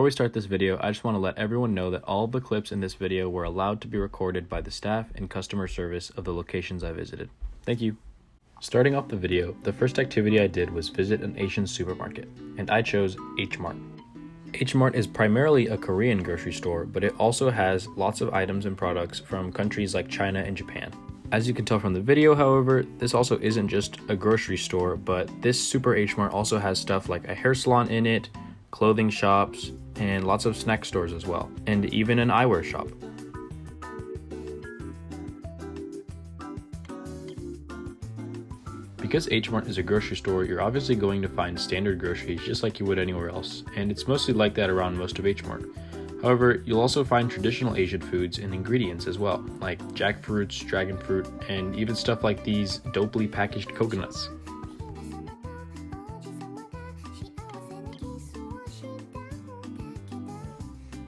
Before we start this video, I just want to let everyone know that all of the clips in this video were allowed to be recorded by the staff and customer service of the locations I visited. Thank you. Starting off the video, the first activity I did was visit an Asian supermarket, and I chose H Mart. H Mart is primarily a Korean grocery store, but it also has lots of items and products from countries like China and Japan. As you can tell from the video, however, this also isn't just a grocery store, but this Super H Mart also has stuff like a hair salon in it, clothing shops, and lots of snack stores as well, and even an eyewear shop. Because H Mart is a grocery store, you're obviously going to find standard groceries just like you would anywhere else, and it's mostly like that around most of H Mart. However, you'll also find traditional Asian foods and ingredients as well, like jackfruits, dragon fruit, and even stuff like these dopely packaged coconuts.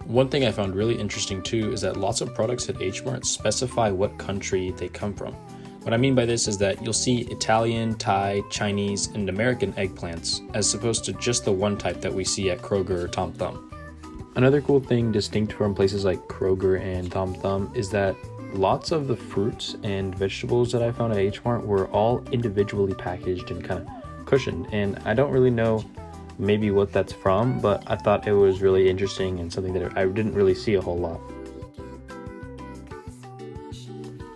One thing I found really interesting too is that lots of products at H Mart specify what country they come from. What I mean by this is that you'll see Italian, Thai, Chinese, and American eggplants as opposed to just the one type that we see at Kroger or Tom Thumb. Another cool thing distinct from places like Kroger and Tom Thumb is that lots of the fruits and vegetables that I found at H Mart were all individually packaged and kind of cushioned, and I don't really know maybe what that's from, but I thought it was really interesting and something that I didn't really see a whole lot.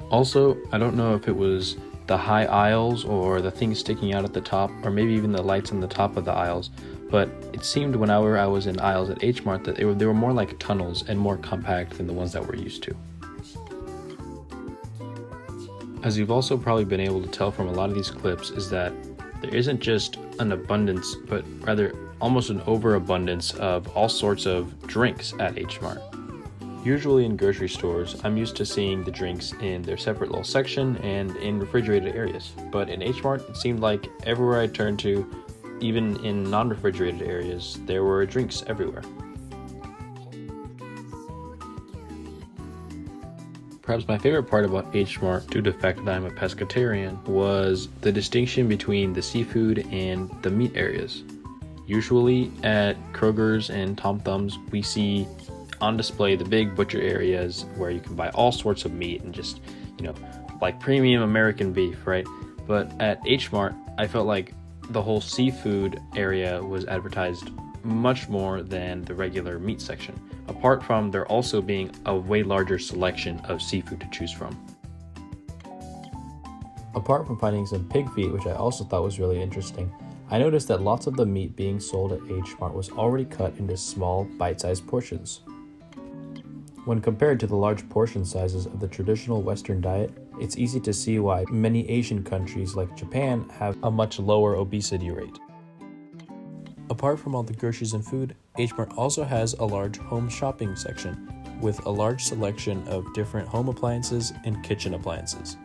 Also, I don't know if it was the high aisles or the things sticking out at the top, or maybe even the lights on the top of the aisles, but it seemed whenever I was in aisles at H Mart that they were more like tunnels and more compact than the ones that we're used to. As you've also probably been able to tell from a lot of these clips is that there isn't just an abundance, but rather almost an overabundance of all sorts of drinks at H Mart. Usually in grocery stores, I'm used to seeing the drinks in their separate little section and in refrigerated areas. But in H Mart, it seemed like everywhere I turned to, even in non-refrigerated areas, there were drinks everywhere. Perhaps my favorite part about H Mart, due to the fact that I'm a pescatarian, was the distinction between the seafood and the meat areas. Usually at Kroger's and Tom Thumb's, we see on display the big butcher areas where you can buy all sorts of meat and just, like premium American beef, right? But at H Mart, I felt like the whole seafood area was advertised much more than the regular meat section, apart from there also being a way larger selection of seafood to choose from. Apart from finding some pig feet, which I also thought was really interesting, I noticed that lots of the meat being sold at H Mart was already cut into small, bite-sized portions. When compared to the large portion sizes of the traditional Western diet, it's easy to see why many Asian countries like Japan have a much lower obesity rate. Apart from all the groceries and food, H Mart also has a large home shopping section with a large selection of different home appliances and kitchen appliances.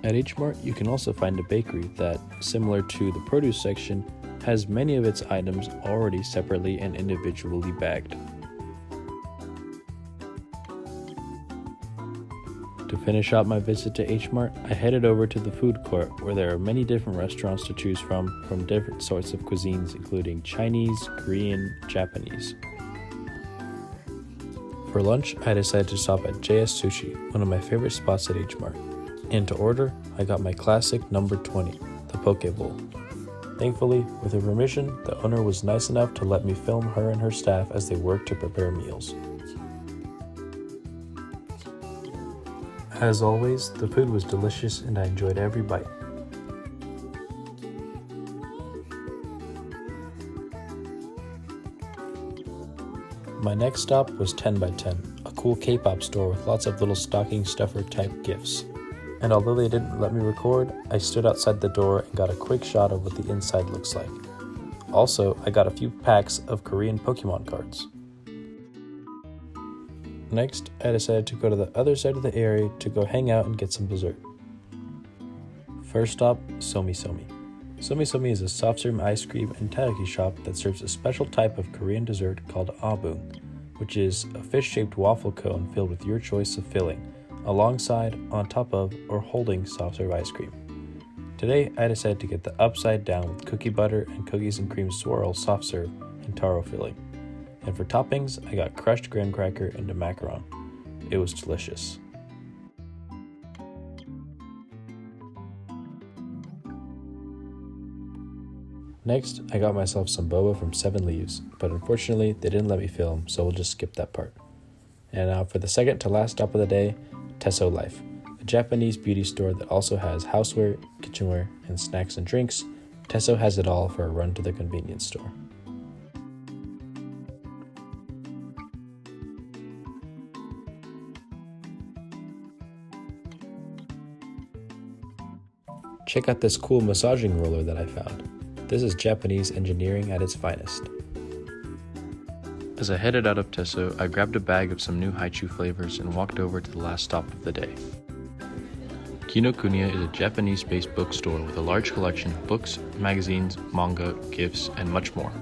At H Mart, you can also find a bakery that, similar to the produce section, has many of its items already separately and individually bagged. To finish out my visit to H Mart, I headed over to the food court where there are many different restaurants to choose from different sorts of cuisines including Chinese, Korean, Japanese. For lunch, I decided to stop at JS Sushi, one of my favorite spots at H Mart. And to order, I got my classic number 20, the poke bowl. Thankfully, with her permission, the owner was nice enough to let me film her and her staff as they worked to prepare meals. As always, the food was delicious and I enjoyed every bite. My next stop was 10 by 10, a cool K-pop store with lots of little stocking stuffer type gifts. And although they didn't let me record, I stood outside the door and got a quick shot of what the inside looks like. Also, I got a few packs of Korean Pokemon cards. Next, I decided to go to the other side of the area to go hang out and get some dessert. First stop, Somi Somi. Somi Somi is a soft serve ice cream and takoyaki shop that serves a special type of Korean dessert called abung, which is a fish-shaped waffle cone filled with your choice of filling, alongside, on top of, or holding soft serve ice cream. Today, I decided to get the upside down with cookie butter and cookies and cream swirl soft serve and taro filling. And for toppings, I got crushed graham cracker and a macaron. It was delicious. Next, I got myself some boba from 7 Leaves, but unfortunately they didn't let me film, so we'll just skip that part. And now for the second to last stop of the day, Tesso Life, a Japanese beauty store that also has houseware, kitchenware, and snacks and drinks. Tesso has it all for a run to the convenience store. Check out this cool massaging roller that I found. This is Japanese engineering at its finest. As I headed out of Tesso, I grabbed a bag of some new Haichu flavors and walked over to the last stop of the day. Kinokuniya is a Japanese-based bookstore with a large collection of books, magazines, manga, gifts, and much more.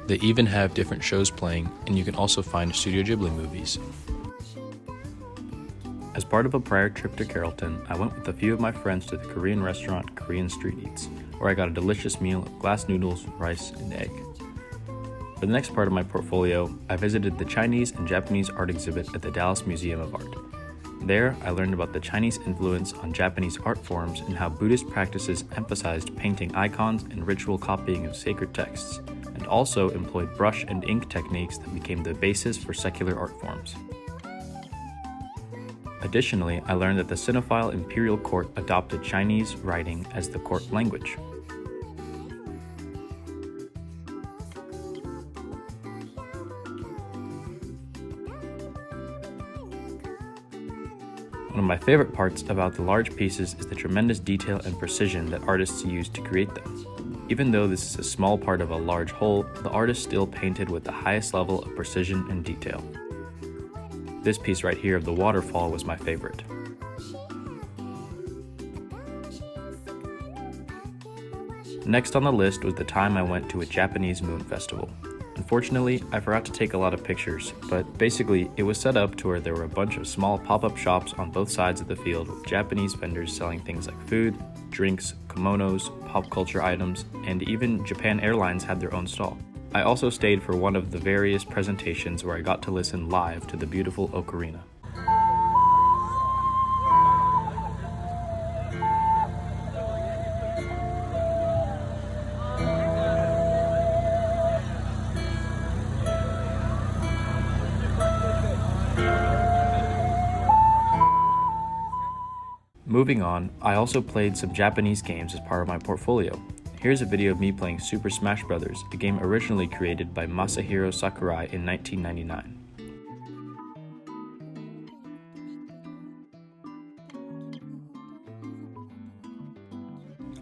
They even have different shows playing, and you can also find Studio Ghibli movies. As part of a prior trip to Carrollton, I went with a few of my friends to the Korean restaurant Korean Street Eats, where I got a delicious meal of glass noodles, rice, and egg. For the next part of my portfolio, I visited the Chinese and Japanese art exhibit at the Dallas Museum of Art. There, I learned about the Chinese influence on Japanese art forms and how Buddhist practices emphasized painting icons and ritual copying of sacred texts, and also employed brush and ink techniques that became the basis for secular art forms. Additionally, I learned that the Sinophile imperial court adopted Chinese writing as the court language. One of my favorite parts about the large pieces is the tremendous detail and precision that artists use to create them. Even though this is a small part of a large whole, the artist still painted with the highest level of precision and detail. This piece right here of the waterfall was my favorite. Next on the list was the time I went to a Japanese moon festival. Unfortunately, I forgot to take a lot of pictures, but basically it was set up to where there were a bunch of small pop-up shops on both sides of the field with Japanese vendors selling things like food, drinks, kimonos, pop culture items, and even Japan Airlines had their own stall. I also stayed for one of the various presentations where I got to listen live to the beautiful ocarina. Moving on, I also played some Japanese games as part of my portfolio. Here's a video of me playing Super Smash Bros., a game originally created by Masahiro Sakurai in 1999.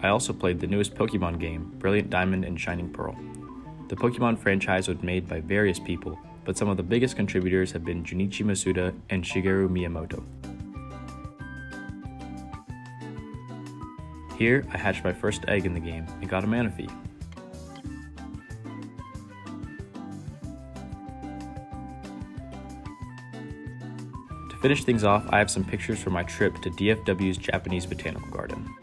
I also played the newest Pokemon game, Brilliant Diamond and Shining Pearl. The Pokemon franchise was made by various people, but some of the biggest contributors have been Junichi Masuda and Shigeru Miyamoto. Here, I hatched my first egg in the game and got a Manaphy. To finish things off, I have some pictures from my trip to DFW's Japanese Botanical Garden.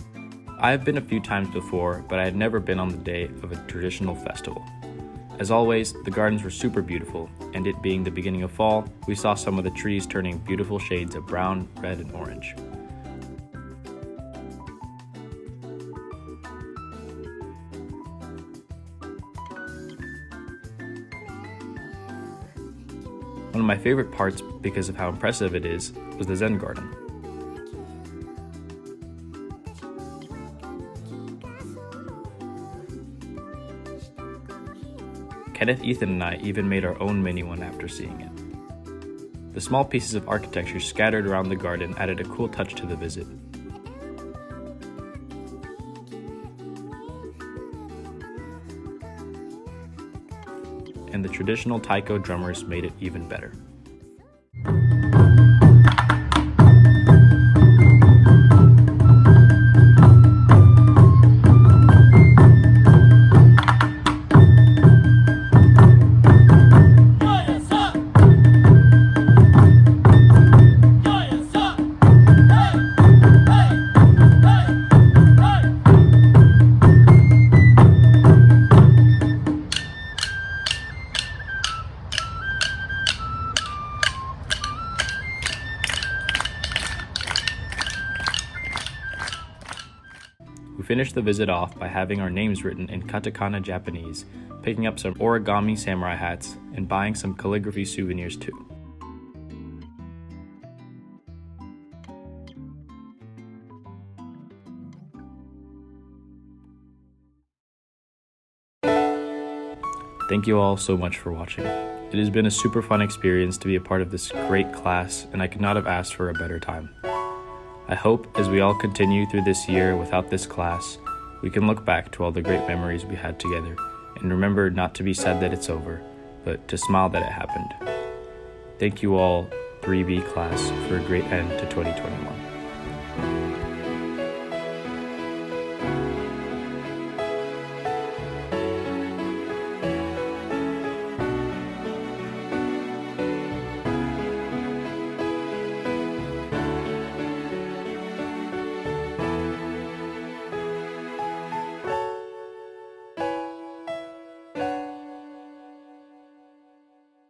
I have been a few times before, but I had never been on the day of a traditional festival. As always, the gardens were super beautiful, and it being the beginning of fall, we saw some of the trees turning beautiful shades of brown, red, and orange. One of my favorite parts, because of how impressive it is, was the Zen garden. Kenneth, Ethan, and I even made our own mini one after seeing it. The small pieces of architecture scattered around the garden added a cool touch to the visit. And the traditional taiko drummers made it even better. finished the visit off by having our names written in katakana Japanese, picking up some origami samurai hats, and buying some calligraphy souvenirs too. Thank you all so much for watching. It has been a super fun experience to be a part of this great class, and I could not have asked for a better time. I hope as we all continue through this year without this class, we can look back to all the great memories we had together and remember not to be sad that it's over, but to smile that it happened. Thank you all, 3B class, for a great end to 2021.